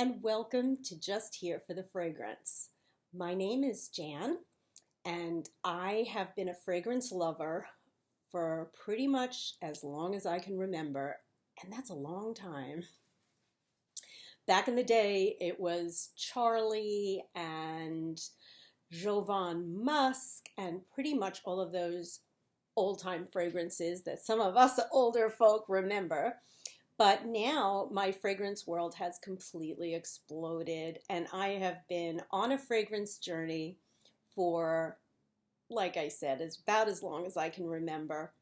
and welcome to Just Here for the Fragrance. My name is Jan, and I have been a fragrance lover for pretty much as long as I can remember, and that's a long time. Back in the day, it was Charlie and Jovan Musk and pretty much all of those old-time fragrances that some of us older folk remember. But now my fragrance world has completely exploded, and I have been on a fragrance journey for, like I said, it's about as long as I can remember.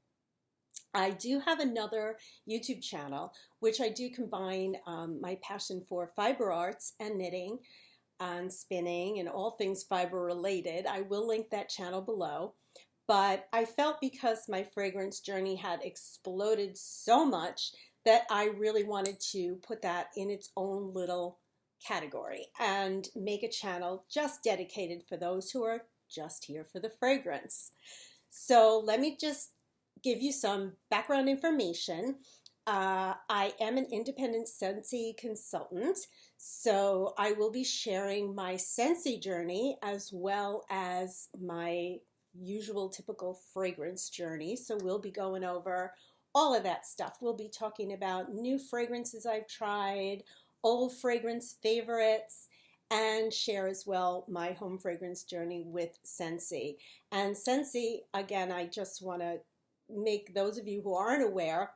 I do have another YouTube channel, which I do combine my passion for fiber arts and knitting and spinning and all things fiber related. I will link that channel below. But I felt because my fragrance journey had exploded so much that I really wanted to put that in its own little category and make a channel just dedicated for those who are just here for the fragrance. So let me just give you some background information. I am an independent Scentsy consultant, so I will be sharing my Scentsy journey as well as my usual typical fragrance journey. So we'll be going over all of that stuff. We'll be talking about new fragrances I've tried, old fragrance favorites, and share as well my home fragrance journey with Scentsy. And Scentsy, again, I just want to make those of you who aren't aware,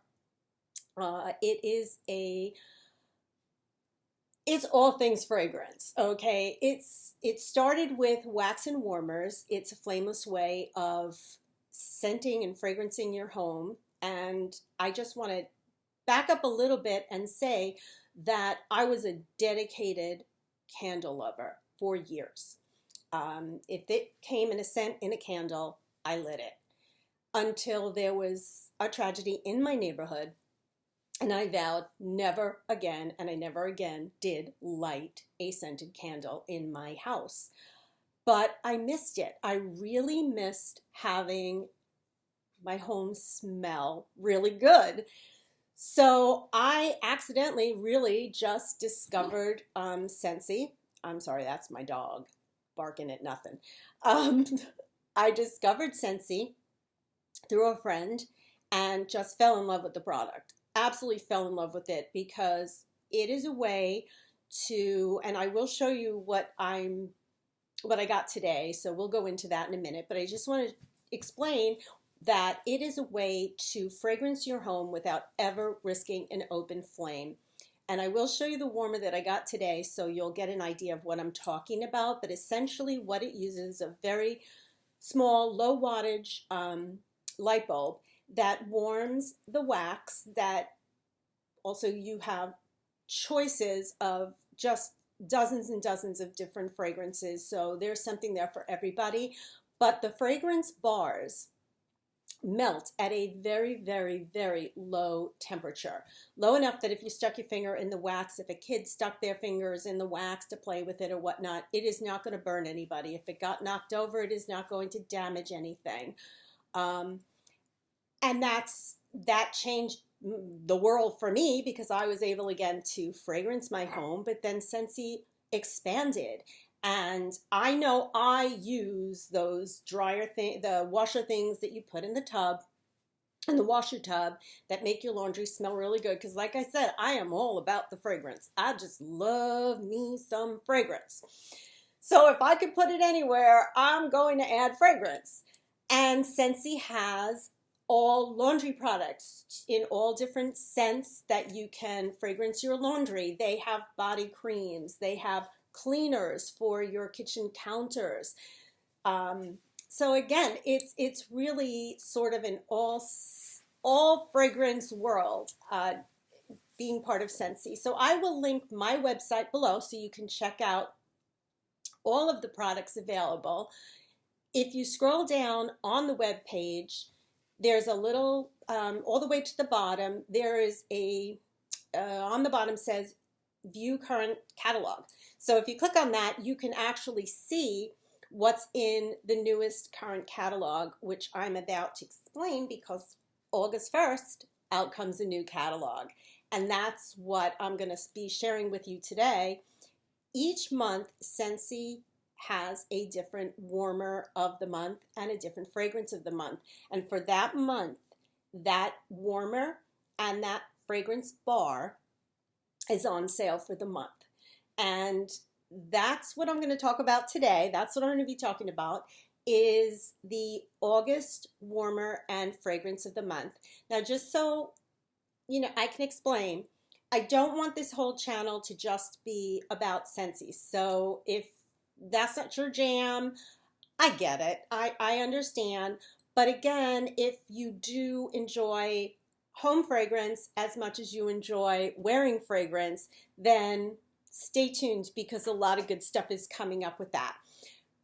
it's all things fragrance, okay? It started with wax and warmers. It's a flameless way of scenting and fragrancing your home. And I just want to back up a little bit and say that I was a dedicated candle lover for years. If it came in a scent in a candle, I lit it. Until there was a tragedy in my neighborhood, and I vowed never again, and I never again did light a scented candle in my house. But I missed it. I really missed having my home smell really good. So I accidentally really just discovered Scentsy. I'm sorry, that's my dog barking at nothing. I discovered Scentsy through a friend and just fell in love with the product. Absolutely fell in love with it because it is a way to, and I will show you what I got today, so we'll go into that in a minute, but I just want to explain that it is a way to fragrance your home without ever risking an open flame. And I will show you the warmer that I got today so you'll get an idea of what I'm talking about, but essentially what it uses is a very small, low wattage light bulb that warms the wax. That also you have choices of just dozens and dozens of different fragrances, so there's something there for everybody. But the fragrance bars melt at a very, very, very low temperature. Low enough that if you stuck your finger in the wax, if a kid stuck their fingers in the wax to play with it or whatnot, it is not going to burn anybody. If it got knocked over, it is not going to damage anything. And that changed the world for me because I was able again to fragrance my home, but then Scentsy expanded. And I know I use those the washer things that you put in the tub, in the washer tub, that make your laundry smell really good. Because like I said, I am all about the fragrance. I just love me some fragrance. So if I could put it anywhere, I'm going to add fragrance. And Scentsy has all laundry products in all different scents that you can fragrance your laundry. They have body creams. They have cleaners for your kitchen counters. So again, it's really sort of an all fragrance world being part of Scentsy. So I will link my website below so you can check out all of the products available. If you scroll down on the web page, there's a little, all the way to the bottom, there is on the bottom says view current catalog. So if you click on that, you can actually see what's in the newest current catalog, which I'm about to explain because August 1st, out comes a new catalog. And that's what I'm going to be sharing with you today. Each month, Scentsy has a different warmer of the month and a different fragrance of the month. And for that month, that warmer and that fragrance bar is on sale for the month. And that's what I'm going to talk about today. That's what I'm going to be talking about is the August warmer and fragrance of the month. Now, just so I can explain, I don't want this whole channel to just be about Scentsy. So if that's not your jam, I get it. I understand. But again, if you do enjoy home fragrance as much as you enjoy wearing fragrance, then stay tuned because a lot of good stuff is coming up with that.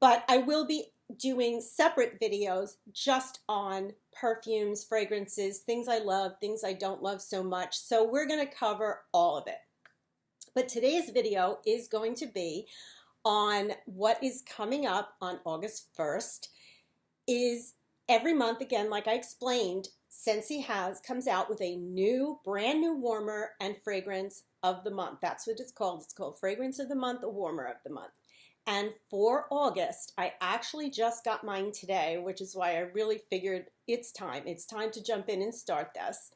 But I will be doing separate videos just on perfumes, fragrances, things I love, things I don't love so much. So we're going to cover all of it. But today's video is going to be on what is coming up on August 1st. Is every month, again, like I explained, Scentsy comes out with a brand new warmer and fragrance of the month. That's what it's called. It's called Fragrance of the Month, a warmer of the month. And for August, I actually just got mine today, which is why I really figured it's time. It's time to jump in and start this.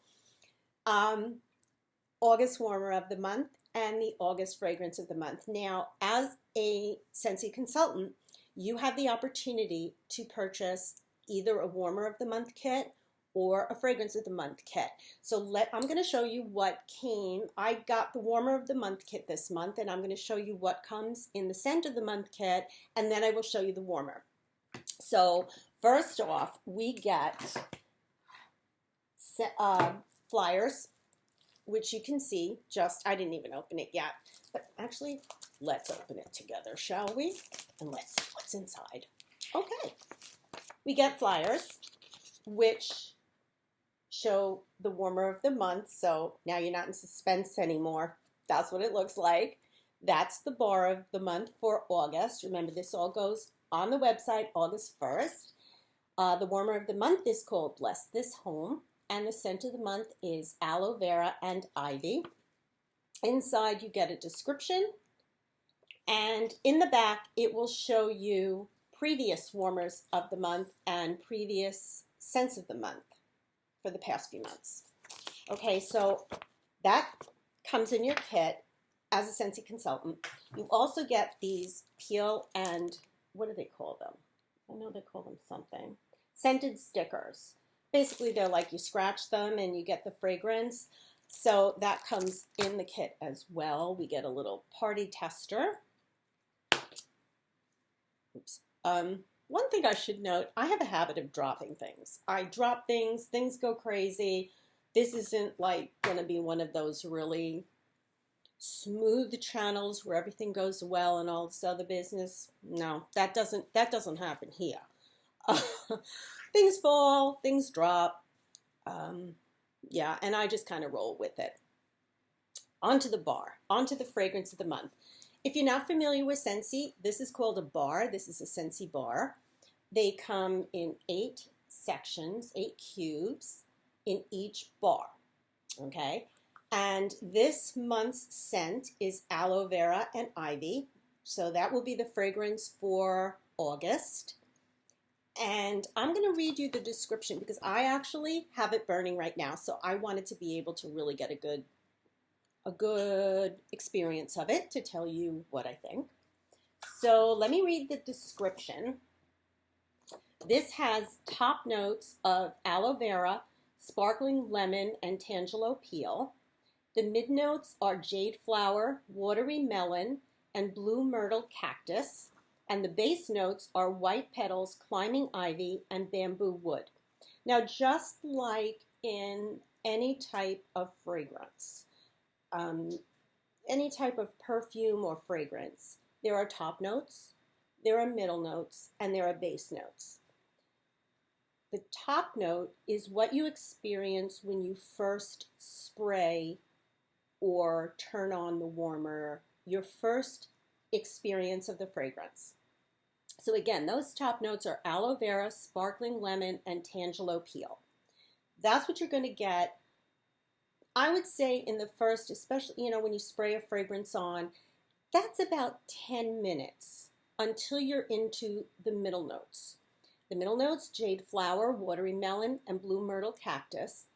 August warmer of the month and the August fragrance of the month. Now, as a Scentsy consultant, you have the opportunity to purchase either a warmer of the month kit or a fragrance of the month kit. So I'm going to show you what came. I got the warmer of the month kit this month, and I'm going to show you what comes in the scent of the month kit, and then I will show you the warmer. So first off, we get flyers, which you can see I didn't even open it yet, but actually let's open it together, shall we? And let's see what's inside. Okay, we get flyers, which show the warmer of the month. So now you're not in suspense anymore. That's what it looks like. That's the bar of the month for August. Remember, this all goes on the website August 1st. The warmer of the month is called Bless This Home, and the scent of the month is aloe vera and ivy. Inside you get a description, and in the back it will show you previous warmers of the month and previous scents of the month for the past few months. Okay, so that comes in your kit as a Scentsy consultant. You also get these peel and, what do they call them? I know they call them something. Scented stickers. Basically, they're like you scratch them and you get the fragrance. So that comes in the kit as well. We get a little party tester. Oops. One thing I should note, I have a habit of dropping things. I drop things, things go crazy. This isn't like going to be one of those really smooth channels where everything goes well and all this other business. No, that doesn't happen here. Things fall, things drop. Yeah, and I just kind of roll with it. Onto the bar, onto the fragrance of the month. If you're not familiar with Scentsy, this is called a bar. This is a Scentsy bar. They come in 8 sections, 8 cubes in each bar, okay? And this month's scent is aloe vera and ivy. So that will be the fragrance for August. And I'm going to read you the description because I actually have it burning right now. So I wanted to be able to really get a good experience of it to tell you what I think. So let me read the description. This has top notes of aloe vera, sparkling lemon, and tangelo peel. The mid notes are jade flower, watery melon, and blue myrtle cactus. And the base notes are white petals, climbing ivy, and bamboo wood. Now, just like in any type of fragrance, any type of perfume or fragrance, there are top notes, there are middle notes, and there are base notes. The top note is what you experience when you first spray or turn on the warmer, your first experience of the fragrance. So again, those top notes are aloe vera, sparkling lemon, and tangelo peel. That's what you're going to get, I would say, in the first, especially, when you spray a fragrance on, That's about 10 minutes until you're into the middle notes. The middle notes, jade flower, watery melon, and blue myrtle cactus.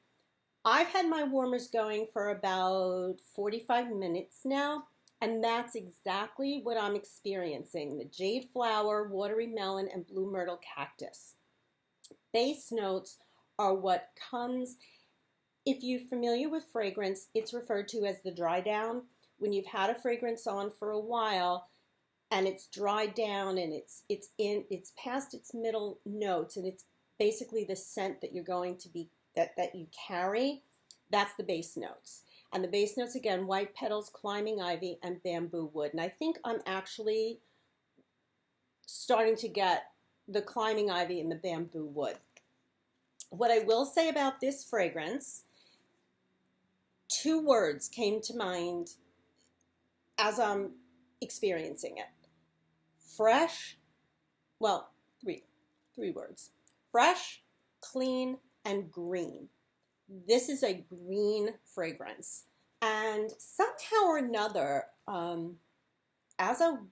I've had my warmers going for about 45 minutes now, and that's exactly what I'm experiencing. The jade flower, watery melon, and blue myrtle cactus. Base notes are what comes, if you're familiar with fragrance, it's referred to as the dry down. When you've had a fragrance on for a while and it's dried down and it's past its middle notes and it's basically the scent that you're going to be that you carry, that's the base notes. And the base notes, again, white petals, climbing ivy, and bamboo wood. And I think I'm actually starting to get the climbing ivy and the bamboo wood. What I will say about this fragrance, two words came to mind as I'm experiencing it. Fresh, well, three words. Fresh, clean, and green. This is a green fragrance. And somehow or another, as I'm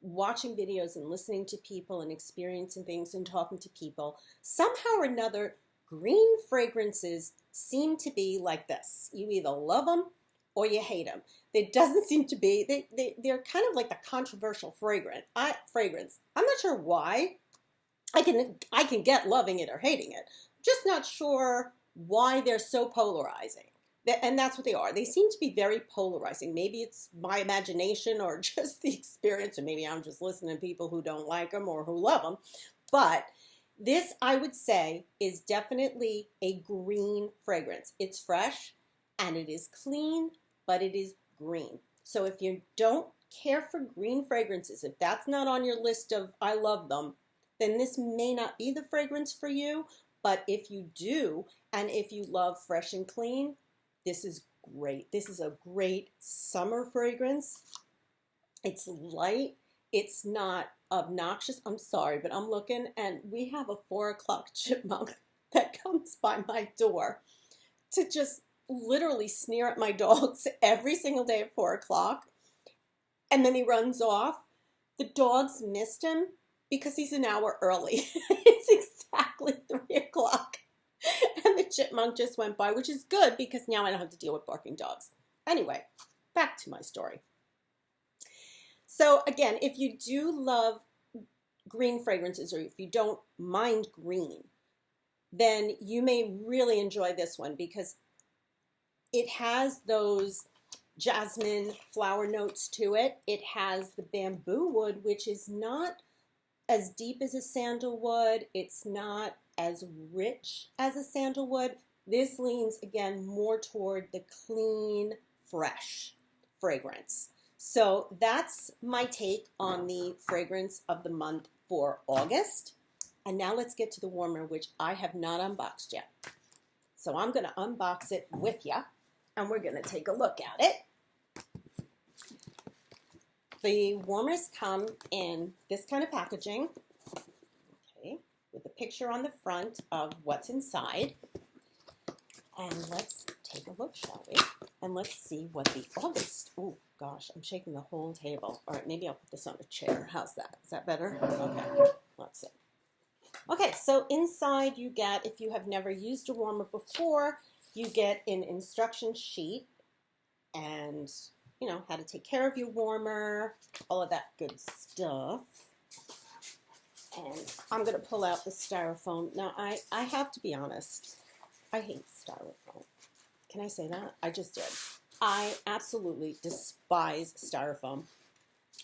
watching videos and listening to people and experiencing things and talking to people, somehow or another, green fragrances seem to be like this. You either love them or you hate them. There doesn't seem to be, they're kind of like the controversial fragrance. I'm not sure why. I can get loving it or hating it. Just not sure why they're so polarizing. And that's what they are. They seem to be very polarizing. Maybe it's my imagination or just the experience, or maybe I'm just listening to people who don't like them or who love them. But this, I would say, is definitely a green fragrance. It's fresh and it is clean, but it is green. So if you don't care for green fragrances, if that's not on your list of I love them, then this may not be the fragrance for you. But if you do, and if you love fresh and clean, this is great. This is a great summer fragrance. It's light. It's not obnoxious. I'm sorry, but I'm looking and we have a 4 o'clock chipmunk that comes by my door to just literally sneer at my dogs every single day at 4 o'clock. And then he runs off. The dogs missed him because he's an hour early. It's exactly 3 o'clock. And the chipmunk just went by, which is good because now I don't have to deal with barking dogs. Anyway, back to my story. So again, if you do love green fragrances or if you don't mind green, then you may really enjoy this one because it has those jasmine flower notes to it. It has the bamboo wood, which is not as deep as a sandalwood. It's not as rich as a sandalwood. This leans, again, more toward the clean, fresh fragrance. So that's my take on the fragrance of the month for August. And now let's get to the warmer, which I have not unboxed yet. So I'm going to unbox it with you, and we're going to take a look at it. The warmers come in this kind of packaging, okay, with a picture on the front of what's inside. And let's take a look, shall we? And let's see what the August, oh gosh, I'm shaking the whole table. All right, maybe I'll put this on a chair. How's that? Is that better? Okay, let's see. Okay, so inside you get, if you have never used a warmer before, you get an instruction sheet and, you know, how to take care of your warmer, all of that good stuff. And I'm going to pull out the styrofoam. Now, I have to be honest, I hate styrofoam. Can I say that? I just did. I absolutely despise styrofoam.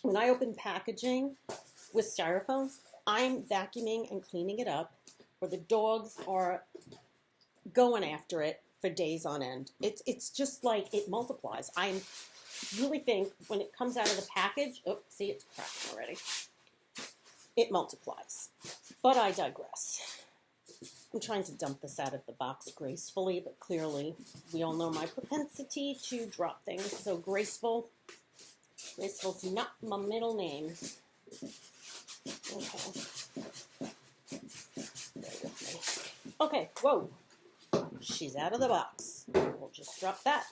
When I open packaging with styrofoam, I'm vacuuming and cleaning it up, or the dogs are going after it for days on end. It's just like it multiplies. I really think when it comes out of the package, oh, see, it's cracking already. It multiplies. But I digress. I'm trying to dump this out of the box gracefully, but clearly we all know my propensity to drop things. So graceful's not my middle name. Okay. Bear with me. Okay, whoa. She's out of the box. We'll just drop that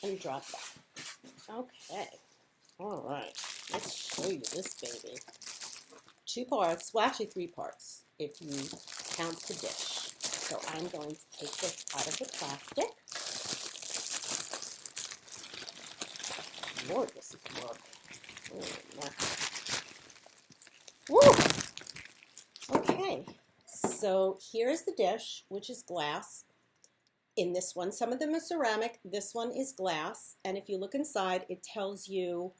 and drop that. Okay. All right. Let's show you this baby. 2 parts, well, actually 3 parts if you count the dish. So I'm going to take this out of the plastic. Lord, this is work. Woo! Okay, so here's the dish, which is glass. In this one, some of them are ceramic. This one is glass. And if you look inside, it tells you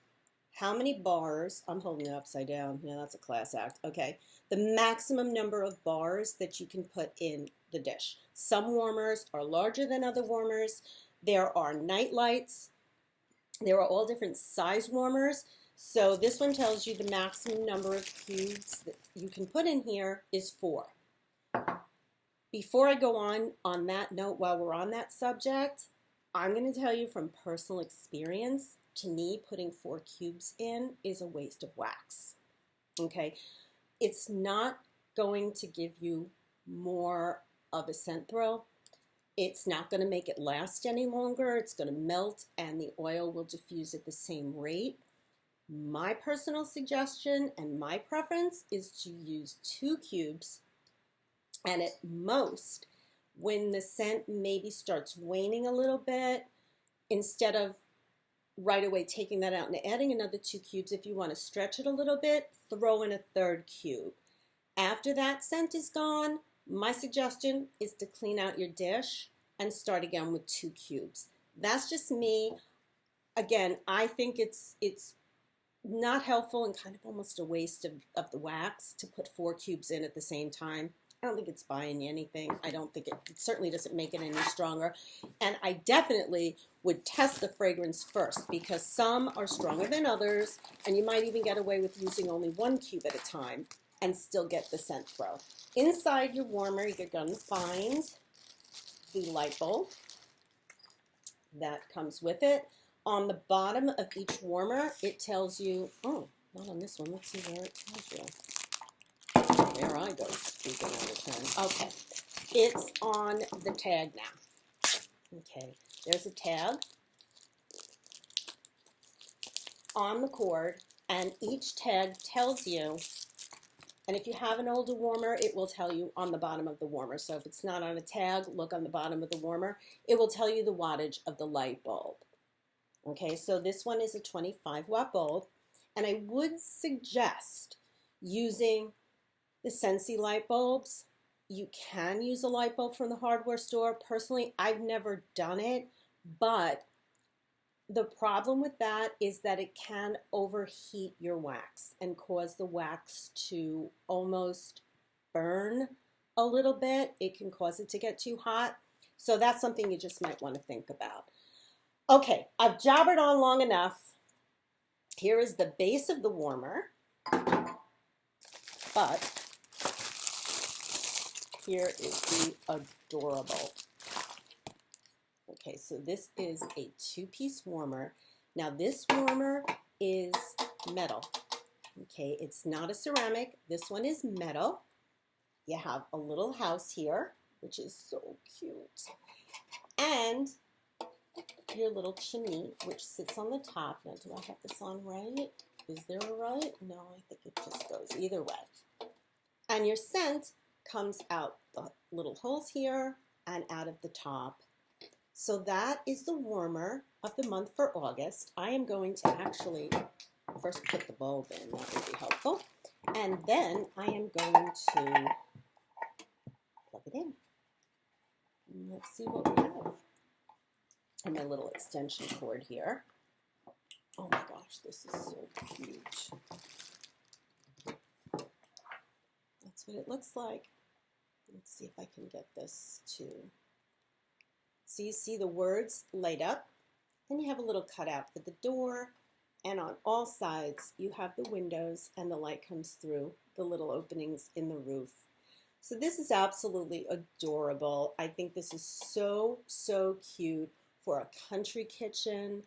how many bars. I'm holding it upside down. Yeah, that's a class act. Okay. The maximum number of bars that you can put in the dish. Some warmers are larger than other warmers. There are night lights. There are all different size warmers. So this one tells you the maximum number of cubes that you can put in here is 4. Before I go on that note, while we're on that subject, I'm going to tell you from personal experience, to me, putting 4 cubes in is a waste of wax. Okay, it's not going to give you more of a scent throw. It's not going to make it last any longer. It's going to melt and the oil will diffuse at the same rate. My personal suggestion and my preference is to use 2 cubes, and at most, when the scent maybe starts waning a little bit, instead of right away taking that out and adding another 2 cubes, if you want to stretch it a little bit, throw in a 3rd cube. After that scent is gone, my suggestion is to clean out your dish and start again with 2 cubes. That's just me. Again, I think it's not helpful and kind of almost a waste of the wax to put 4 cubes in at the same time. I don't think it's buying you anything. I don't think it certainly doesn't make it any stronger. And I definitely would test the fragrance first, because some are stronger than others, and you might even get away with using only 1 cube at a time and still get the scent throw. Inside your warmer, you're going to find the light bulb that comes with it. On the bottom of each warmer, it tells you, oh, not on this one. Let's see where it tells you. There I go, speaking out of turn. Okay, it's on the tag now. Okay, there's a tag on the cord, and each tag tells you, and if you have an older warmer, it will tell you on the bottom of the warmer. So if it's not on a tag, look on the bottom of the warmer. It will tell you the wattage of the light bulb. Okay, so this one is a 25-watt bulb, and I would suggest using the Scentsy light bulbs. You can use a light bulb from the hardware store. Personally, I've never done it, but the problem with that is that it can overheat your wax and cause the wax to almost burn a little bit. It can cause it to get too hot. So that's something you just might want to think about. Okay, I've jabbered on long enough. Here is the base of the warmer, but here is the adorable. Okay, so this is a 2-piece warmer. Now this warmer is metal. Okay, it's not a ceramic. This one is metal. You have a little house here, which is so cute. And your little chimney, which sits on the top. Now, do I have this on right? Is there a right? No, I think it just goes either way. And your scent comes out the little holes here and out of the top. So that is the warmer of the month for August. I am going to actually first put the bulb in. That would be helpful. And then I am going to plug it in. And let's see what we have. And my little extension cord here. Oh my gosh, this is so cute. That's what it looks like. Let's see if I can get this to... So you see the words light up. Then you have a little cutout for the door. And on all sides, you have the windows and the light comes through the little openings in the roof. So this is absolutely adorable. I think this is so, so cute for a country kitchen.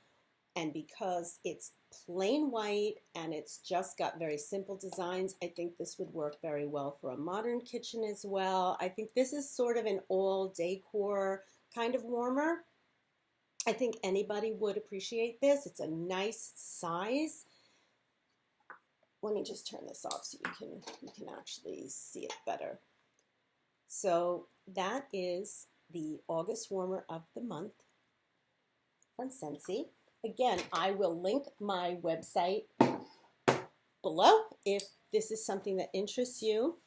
And because it's plain white and it's just got very simple designs, I think this would work very well for a modern kitchen as well. I think this is sort of an all decor kind of warmer. I think anybody would appreciate this. It's a nice size. Let me just turn this off so you can actually see it better. So that is the August Warmer of the Month from Scentsy. Again, I will link my website below if this is something that interests you.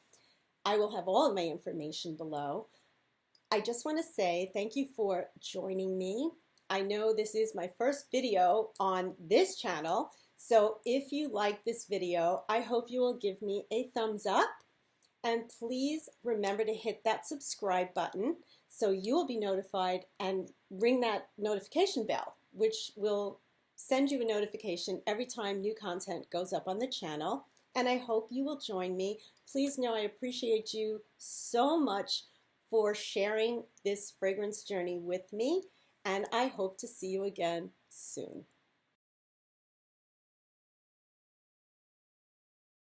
I will have all of my information below. I just want to say thank you for joining me. I know this is my first video on this channel, so if you like this video, I hope you will give me a thumbs up, and please remember to hit that subscribe button so you will be notified, and ring that notification bell, which will send you a notification every time new content goes up on the channel. And I hope you will join me. Please know I appreciate you so much for sharing this fragrance journey with me, and I hope to see you again soon.